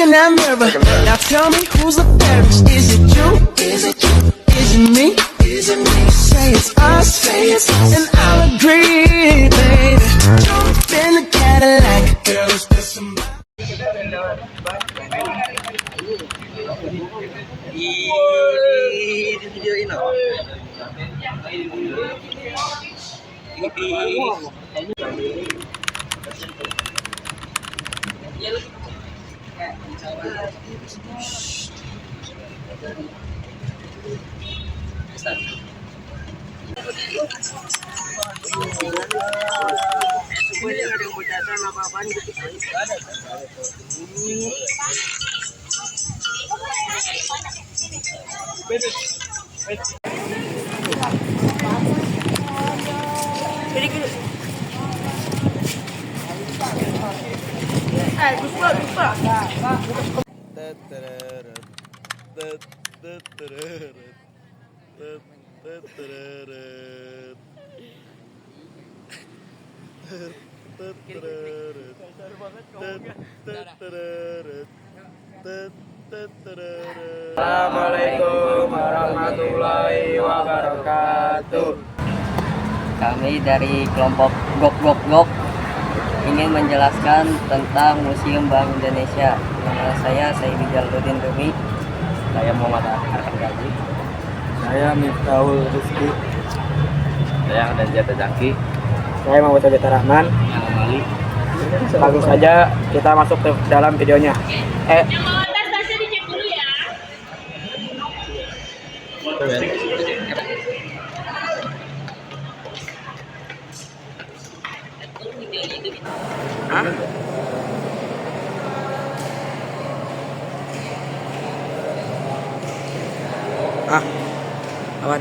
in that mirror. Now tell me who's the fairest? Is it you? Is it you? Is it me? Is it me? Say it's us, and I'll agree, baby. Jump in the Cadillac, girl, is there somebody? Di video ini. Assalamualaikum warahmatullahi wabarakatuh. Kami dari kelompok Gok ingin menjelaskan tentang Museum Bank Indonesia. Nama saya Saidi Jaludin Rumi. Saya Muhammad Arkan Gaji. Saya Miftahul Rizki. Saya Adan Jata Zaki. Saya Muhammad Abid Rahman. Langsung saja kita masuk ke dalam videonya. Awan.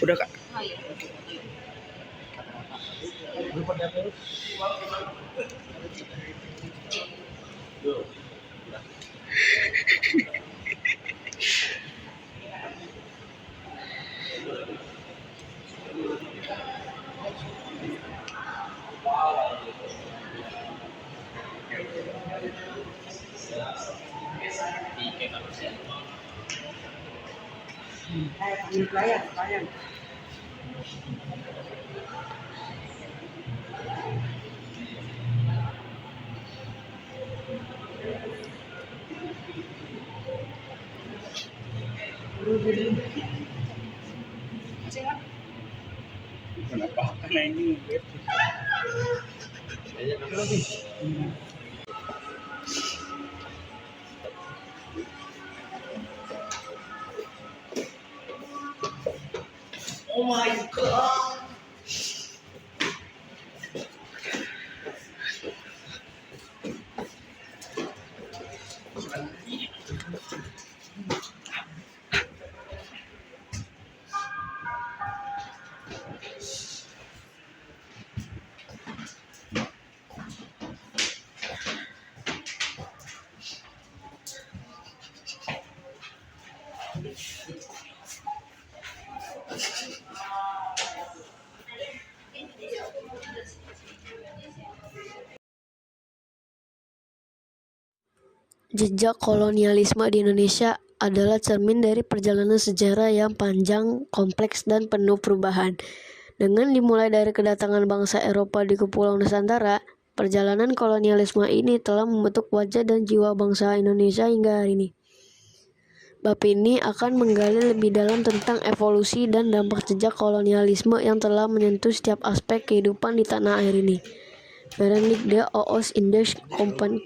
Udah Kak. Kenapa? Karena ini Oh my God. Jejak kolonialisme di Indonesia adalah cermin dari perjalanan sejarah yang panjang, kompleks, dan penuh perubahan. Dengan dimulai dari kedatangan bangsa Eropa di Kepulauan Nusantara, perjalanan kolonialisme ini telah membentuk wajah dan jiwa bangsa Indonesia hingga hari ini. Bab ini akan menggali lebih dalam tentang evolusi dan dampak jejak kolonialisme yang telah menyentuh setiap aspek kehidupan di tanah air ini. Verenigde Oost-Indisch Compagnie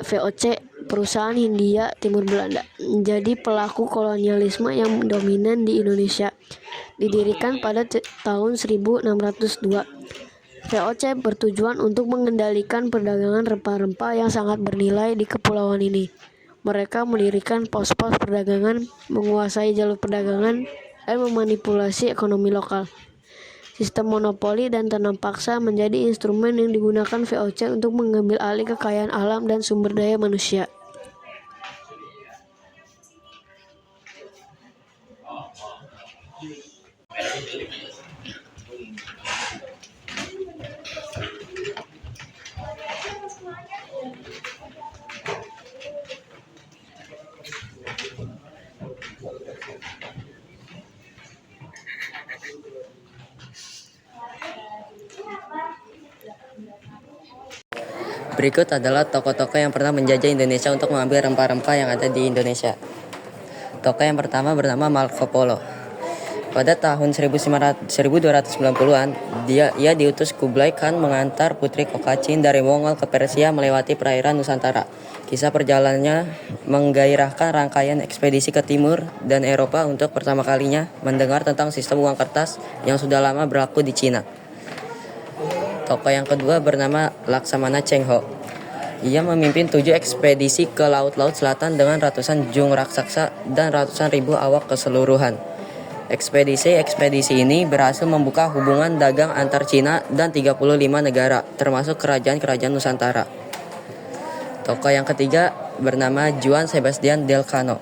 (VOC), perusahaan Hindia Timur Belanda, menjadi pelaku kolonialisme yang dominan di Indonesia. Didirikan pada tahun 1602, VOC bertujuan untuk mengendalikan perdagangan rempah-rempah yang sangat bernilai di kepulauan ini. Mereka mendirikan pos-pos perdagangan, menguasai jalur perdagangan, dan memanipulasi ekonomi lokal. Sistem monopoli dan tanam paksa menjadi instrumen yang digunakan VOC untuk mengambil alih kekayaan alam dan sumber daya manusia. Berikut adalah tokoh-tokoh yang pernah menjajah Indonesia untuk mengambil rempah-rempah yang ada di Indonesia. Tokoh yang pertama bernama Marco Polo. Pada tahun 1290-an, ia diutus Kublai Khan mengantar putri Kokachin dari Mongol ke Persia melewati perairan Nusantara. Kisah perjalanannya menggairahkan rangkaian ekspedisi ke timur dan Eropa untuk pertama kalinya mendengar tentang sistem uang kertas yang sudah lama berlaku di Cina. Tokoh yang kedua bernama Laksamana Cheng Ho. Ia memimpin 7 ekspedisi ke laut-laut selatan dengan ratusan jung raksasa dan ratusan ribu awak keseluruhan. Ekspedisi ini berhasil membuka hubungan dagang antar Cina dan 35 negara, termasuk kerajaan-kerajaan Nusantara. Tokoh yang ketiga bernama Juan Sebastian Elcano.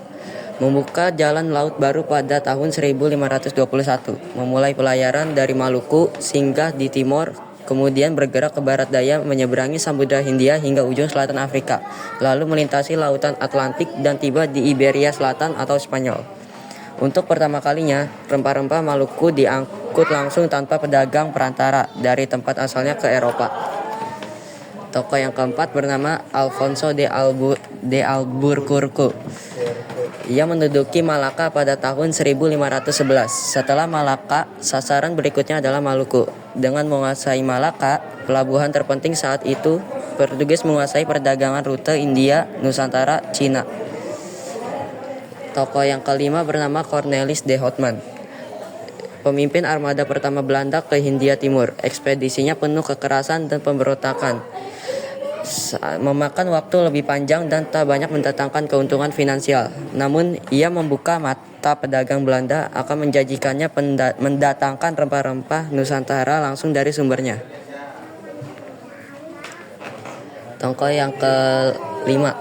Membuka jalan laut baru pada tahun 1521, memulai pelayaran dari Maluku, singgah di timur, kemudian bergerak ke barat daya menyeberangi Samudra Hindia hingga ujung selatan Afrika, lalu melintasi lautan Atlantik dan tiba di Iberia Selatan atau Spanyol. Untuk pertama kalinya, rempah-rempah Maluku diangkut langsung tanpa pedagang perantara dari tempat asalnya ke Eropa. Tokoh yang keempat bernama Alfonso de Albuquerque. Ia menduduki Malaka pada tahun 1511. Setelah Malaka, sasaran berikutnya adalah Maluku. Dengan menguasai Malaka, pelabuhan terpenting saat itu, Portugis menguasai perdagangan rute India, Nusantara, Cina. Tokoh yang kelima bernama Cornelis de Houtman. Pemimpin armada pertama Belanda ke Hindia Timur. Ekspedisinya penuh kekerasan dan pemberontakan, memakan waktu lebih panjang dan tak banyak mendatangkan keuntungan finansial. Namun, ia membuka mata pedagang Belanda akan menjanjikannya mendatangkan rempah-rempah Nusantara langsung dari sumbernya. Tokoh yang kelima,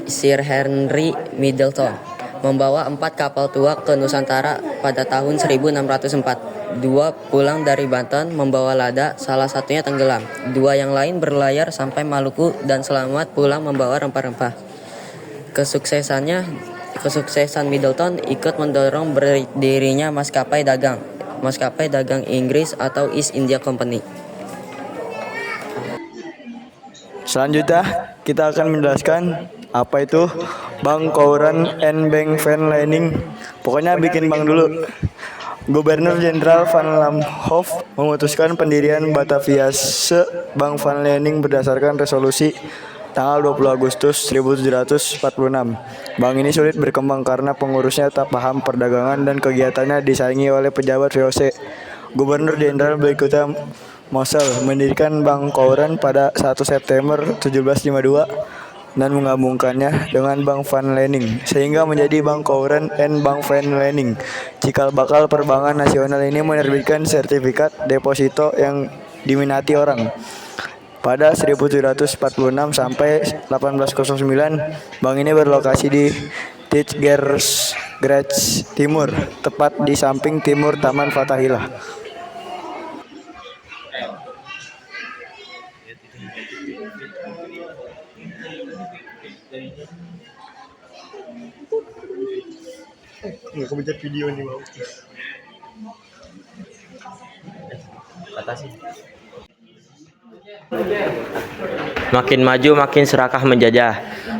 Sir Henry Middleton, membawa 4 kapal tua ke Nusantara pada tahun 1604. 2 pulang dari Banten membawa lada, salah satunya tenggelam. 2 yang lain berlayar sampai Maluku dan selamat pulang membawa rempah-rempah. Kesuksesan Middleton ikut mendorong berdirinya maskapai dagang Inggris atau East India Company. Selanjutnya, kita akan menjelaskan apa itu Bank Courant and Bank Van Lening. Pokoknya bikin bank dulu. Gubernur Jenderal Van Lamhoff memutuskan pendirian Bataviase Bank Van Lening berdasarkan resolusi tanggal 20 Agustus 1746. Bank ini sulit berkembang karena pengurusnya tak paham perdagangan dan kegiatannya disaingi oleh pejabat VOC. Gubernur Jenderal berikutnya Mosel mendirikan Bank Courant pada 1 September 1752 dan menggabungkannya dengan Bank Van Lening sehingga menjadi Bank Courant and Bank Van Lening. Cikal bakal perbankan nasional ini menerbitkan sertifikat deposito yang diminati orang. Pada 1746 sampai 1809, bank ini berlokasi di Titgersgracht Timur, tepat di samping timur Taman Fathahilah. Nggak kebencet video nih bang. Makin maju makin serakah menjajah.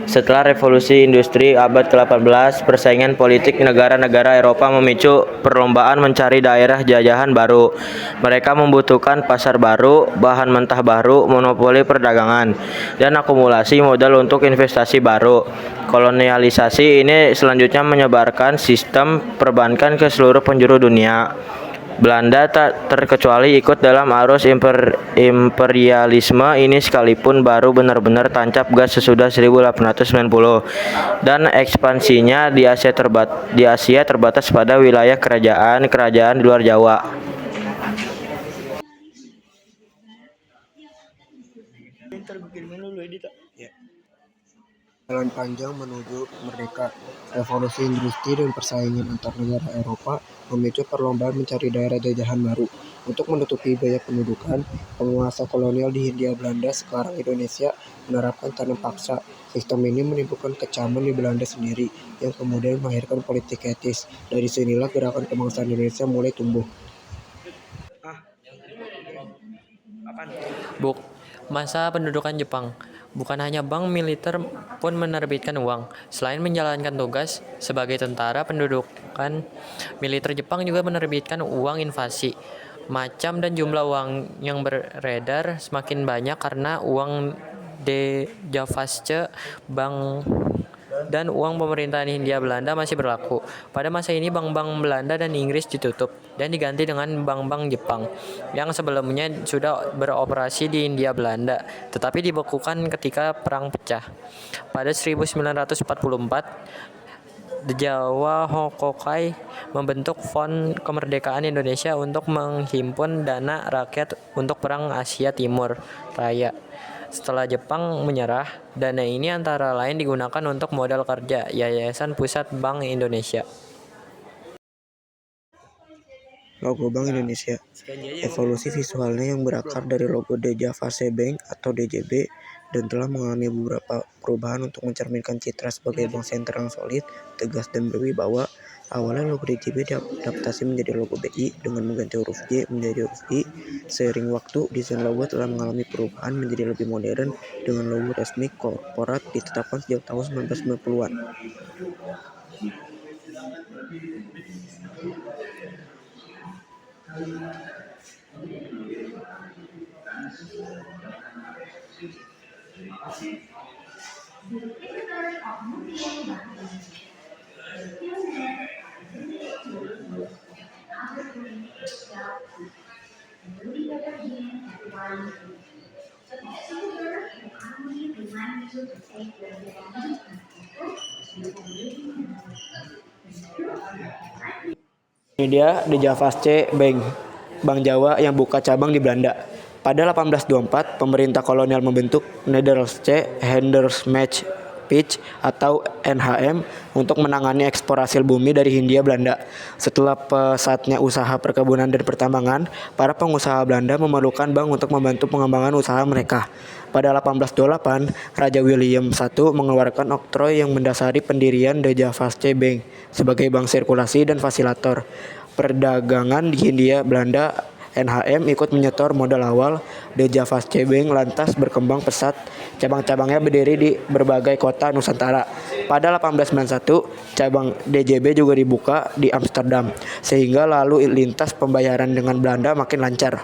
Setelah revolusi industri abad ke-18, persaingan politik negara-negara Eropa memicu perlombaan mencari daerah jajahan baru. Mereka membutuhkan pasar baru, bahan mentah baru, monopoli perdagangan, dan akumulasi modal untuk investasi baru. Kolonialisasi ini selanjutnya menyebarkan sistem perbankan ke seluruh penjuru dunia. Belanda tak terkecuali ikut dalam arus imperialisme ini sekalipun baru benar-benar tancap gas sesudah 1890 dan ekspansinya di Asia terbatas pada wilayah kerajaan di luar Jawa. Jalan panjang menuju merdeka. Revolusi industri dan persaingan antar negara Eropa memicu perlombaan mencari daerah jajahan baru. Untuk menutupi biaya pendudukan, penguasa kolonial di Hindia Belanda, sekarang Indonesia, menerapkan tanam paksa. Sistem ini menimbulkan kecaman di Belanda sendiri, yang kemudian melahirkan politik etis. Dari sinilah gerakan kebangsaan Indonesia mulai tumbuh. Masa pendudukan Jepang. Bukan hanya bank militer pun menerbitkan uang. Selain menjalankan tugas sebagai tentara pendudukan, militer Jepang juga menerbitkan uang invasi. Macam dan jumlah uang yang beredar semakin banyak karena uang Dejavasce bank dan uang pemerintahan Hindia Belanda masih berlaku. Pada masa ini bank-bank Belanda dan Inggris ditutup dan diganti dengan bank-bank Jepang yang sebelumnya sudah beroperasi di Hindia Belanda, tetapi dibekukan ketika perang pecah. Pada 1944, Jawa Hokokai membentuk Fond Kemerdekaan Indonesia untuk menghimpun dana rakyat untuk Perang Asia Timur Raya. Setelah Jepang menyerah, dana ini antara lain digunakan untuk modal kerja Yayasan Pusat Bank Indonesia. Logo Bank Indonesia. Evolusi visualnya yang berakar dari logo Dejavasce Bank atau DJB dan telah mengalami beberapa perubahan untuk mencerminkan citra sebagai bank sentral yang solid, tegas, dan berwibawa. Awalnya logo DJB diadaptasi menjadi logo BI dengan mengganti huruf J menjadi huruf I. Seiring waktu, desain logo telah mengalami perubahan menjadi lebih modern dengan logo resmi korporat ditetapkan sejak tahun 1990-an. Ini dia Dejavasce Bank, Bank Jawa yang buka cabang di Belanda. Pada 1824, pemerintah kolonial membentuk Nederlandsche Handelsmaatschappiij atau NHM untuk menangani ekspor hasil bumi dari Hindia Belanda. Setelah pesatnya usaha perkebunan dan pertambangan, para pengusaha Belanda memerlukan bank untuk membantu pengembangan usaha mereka. Pada 1828, Raja William I mengeluarkan oktroy yang mendasari pendirian Dejavasce Bank sebagai bank sirkulasi dan fasilitor perdagangan di Hindia Belanda. NHM ikut menyetor modal awal. Dejavasce Bank lantas berkembang pesat. Cabang-cabangnya berdiri di berbagai kota Nusantara. Pada 1891, cabang DJB juga dibuka di Amsterdam, sehingga lalu lintas pembayaran dengan Belanda makin lancar.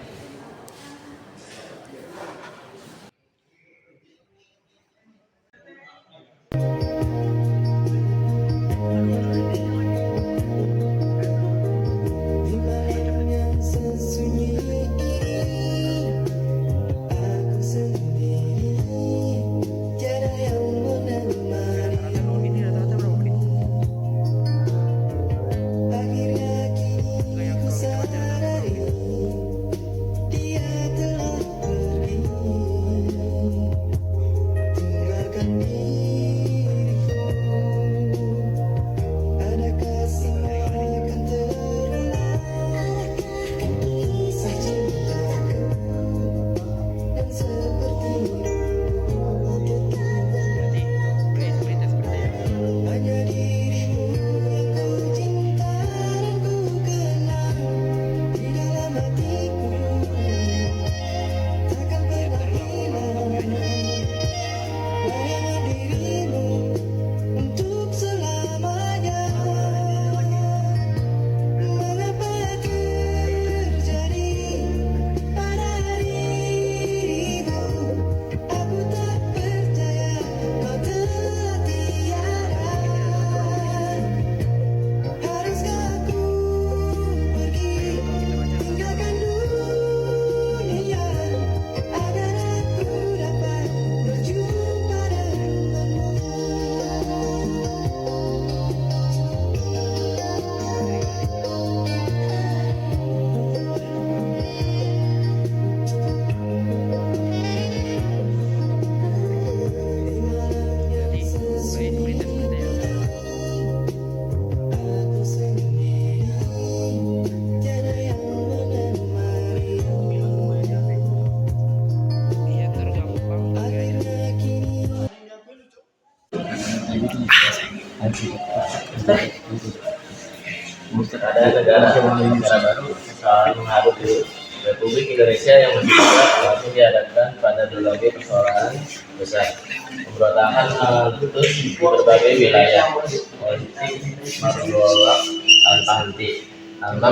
negara baru saat menghadapi Republik Indonesia yang berbeda langsung dihadapkan pada berbagai persoalan besar. Pemberontakan terus di berbagai wilayah politik bergolak tanpa henti, tanpa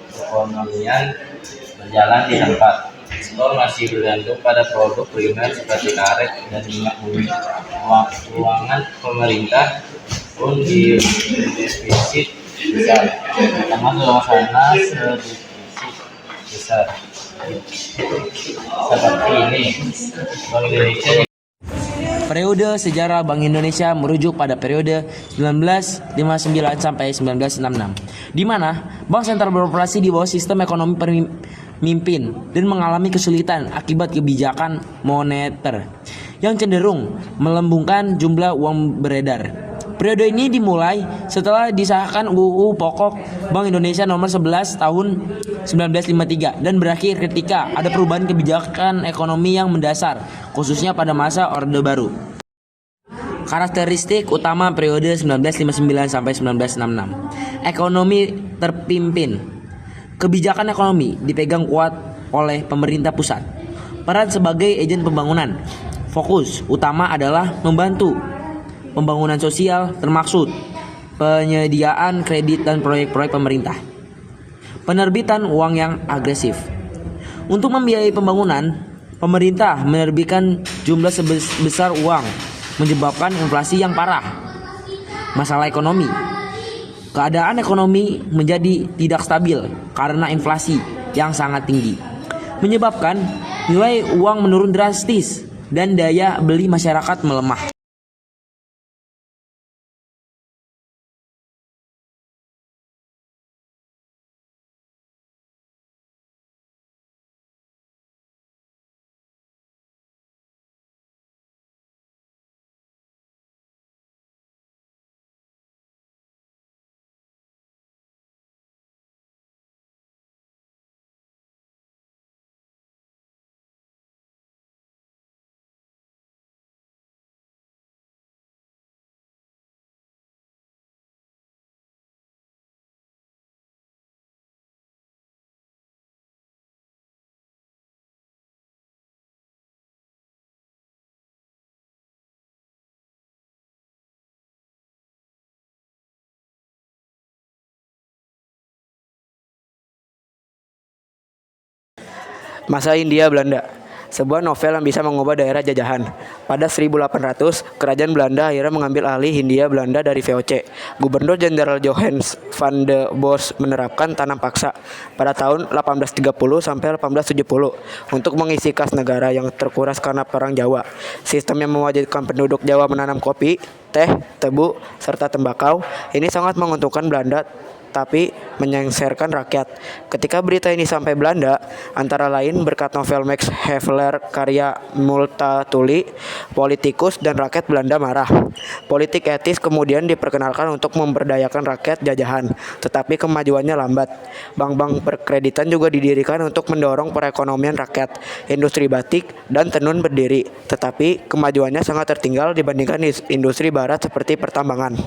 perekonomian berjalan di tempat. Ekspor masih bergantung pada produk primer seperti karet dan minyak bumi. Keuangan pemerintah pun di defisit besar, tengah suasana sedefisit besar seperti ini. Bank Indonesia Periode sejarah Bank Indonesia merujuk pada periode 1959 sampai 1966, di mana Bank Sentral beroperasi di bawah sistem ekonomi pemimpin dan mengalami kesulitan akibat kebijakan moneter yang cenderung melambungkan jumlah uang beredar. Periode ini dimulai setelah disahkan UU Pokok Bank Indonesia Nomor 11 Tahun 1953 dan berakhir ketika ada perubahan kebijakan ekonomi yang mendasar, khususnya pada masa Orde Baru. Karakteristik utama periode 1959 sampai 1966. Ekonomi terpimpin. Kebijakan ekonomi dipegang kuat oleh pemerintah pusat. Peran sebagai agen pembangunan. Fokus utama adalah membantu pembangunan sosial termaksud penyediaan kredit dan proyek-proyek pemerintah. Penerbitan uang yang agresif. Untuk membiayai pembangunan, pemerintah menerbitkan jumlah sebesar uang, menyebabkan inflasi yang parah. Masalah ekonomi. Keadaan ekonomi menjadi tidak stabil karena inflasi yang sangat tinggi, menyebabkan nilai uang menurun drastis dan daya beli masyarakat melemah. Masa Hindia Belanda, sebuah novel yang bisa mengubah daerah jajahan. Pada 1800, kerajaan Belanda akhirnya mengambil alih Hindia Belanda dari VOC. Gubernur Jenderal Johannes van de Bos menerapkan tanam paksa pada tahun 1830 sampai 1870 untuk mengisi kas negara yang terkuras karena Perang Jawa. Sistem yang mewajibkan penduduk Jawa menanam kopi, teh, tebu, serta tembakau ini sangat menguntungkan Belanda, tapi menyengserkan rakyat. Ketika berita ini sampai Belanda, antara lain berkat novel Max Havelaar karya Multatuli, politikus dan rakyat Belanda marah. Politik etis kemudian diperkenalkan untuk memberdayakan rakyat jajahan, tetapi kemajuannya lambat. Bank-bank berkreditan juga didirikan untuk mendorong perekonomian rakyat. Industri batik dan tenun berdiri, tetapi kemajuannya sangat tertinggal dibandingkan industri barat seperti pertambangan.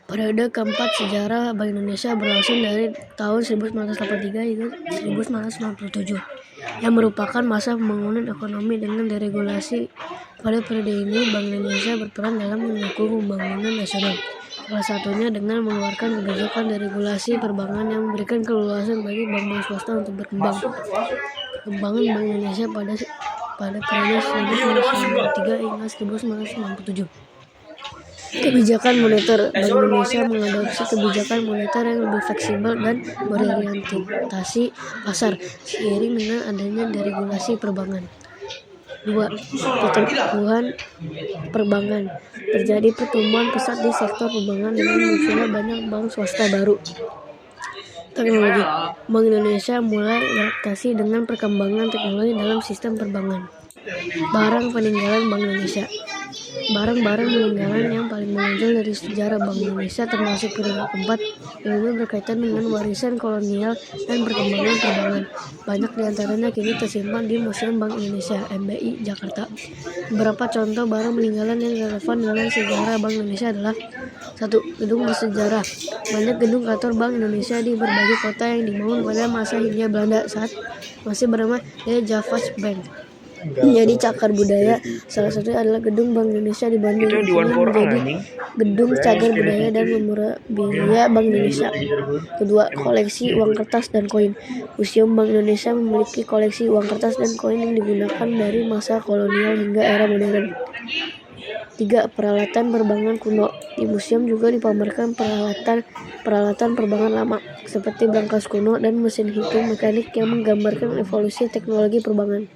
Periode keempat sejarah Bank Indonesia berlangsung dari tahun 1983 hingga 1997, yang merupakan masa pembangunan ekonomi dengan deregulasi. Pada periode ini, Bank Indonesia berperan dalam mendukung pembangunan nasional, salah satunya dengan mengeluarkan kebijakan deregulasi perbankan yang memberikan keleluasan bagi bank-bank swasta untuk berkembang. Perkembangan Bank Indonesia pada periode 1993 hingga 1997. Kebijakan moneter. Bank Indonesia mengadopsi kebijakan moneter yang lebih fleksibel dan berorientasi pasar seiring dengan adanya deregulasi perbankan. 2. Pertumbuhan perbankan. Terjadi pertumbuhan pesat di sektor perbankan dengan munculnya banyak bank swasta baru. Teknologi. Bank Indonesia mulai beradaptasi dengan perkembangan teknologi dalam sistem perbankan. Barang peninggalan Bank Indonesia. Barang-barang peninggalan yang paling menonjol dari sejarah Bank Indonesia termasuk periode keempat, yang berkaitan dengan warisan kolonial dan perkembangan perbankan. Banyak diantaranya kini tersimpan di Museum Bank Indonesia (MBI) Jakarta. Beberapa contoh barang peninggalan yang relevan dalam sejarah Bank Indonesia adalah: 1. Gedung bersejarah. Banyak gedung kantor Bank Indonesia di berbagai kota yang dibangun pada masa Hindia Belanda saat masih bernama The Javas Bank menjadi cagar budaya. Salah satunya adalah gedung Bank Indonesia di Bandung yang kini menjadi gedung cagar budaya dan memorabilia Bank Indonesia. Kedua, koleksi uang kertas dan koin. Museum Bank Indonesia memiliki koleksi uang kertas dan koin yang digunakan dari masa kolonial hingga era modern. 3. Peralatan perbankan kuno. Di museum juga dipamerkan peralatan perbankan lama seperti brankas kuno dan mesin hitung mekanik yang menggambarkan evolusi teknologi perbankan.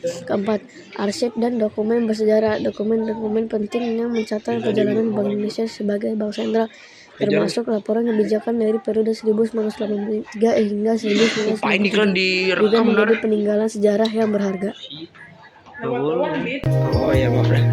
Keempat, arsip dan dokumen bersejarah. Dokumen-dokumen penting yang mencatat perjalanan Bank Indonesia sebagai bank sentral, termasuk laporan kebijakan dari periode 1983 hingga 1990, juga menjadi peninggalan sejarah yang berharga. Oh iya, maaf deh.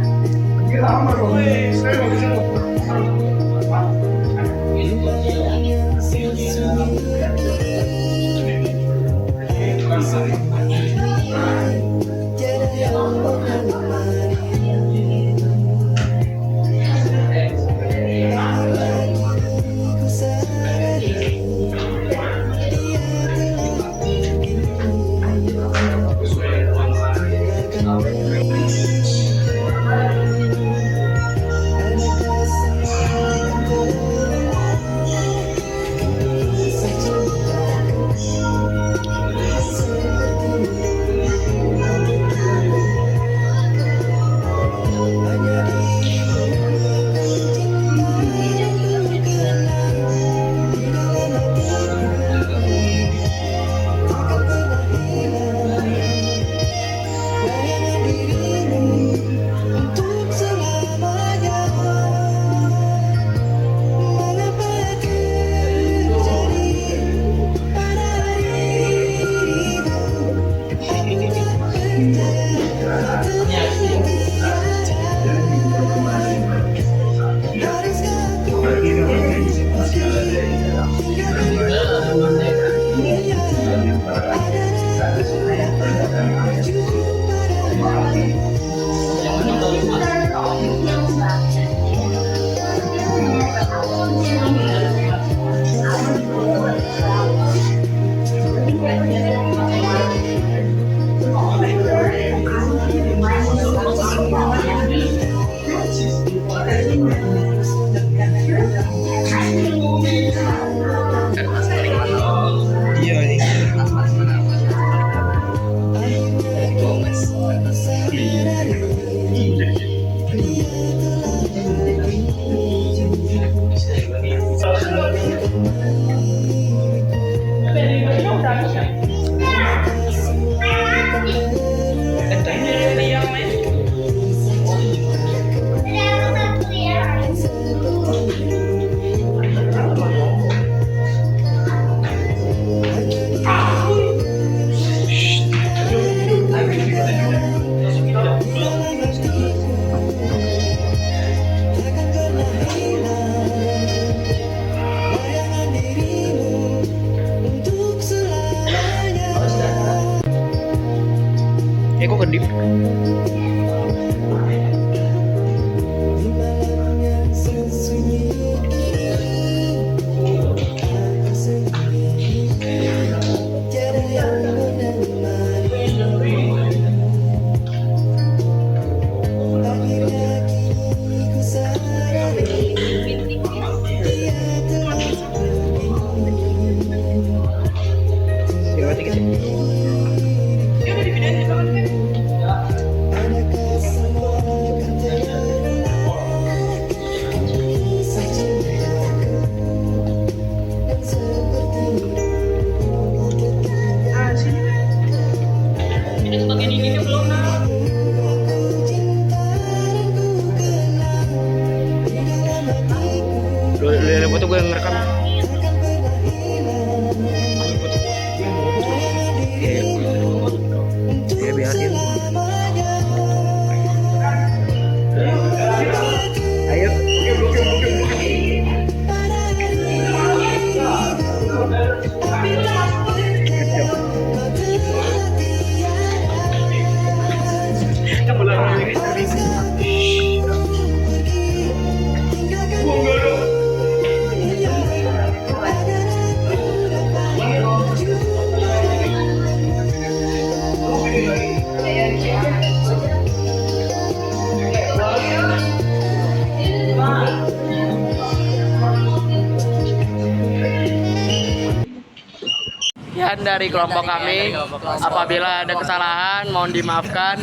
sekian dari kelompok kami. Apabila ada kesalahan mohon dimaafkan.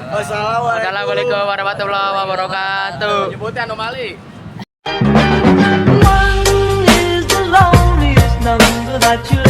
Wassalamualaikum warahmatullahi wabarakatuh. Nyebutnya anomali. One is the loneliest number that you'll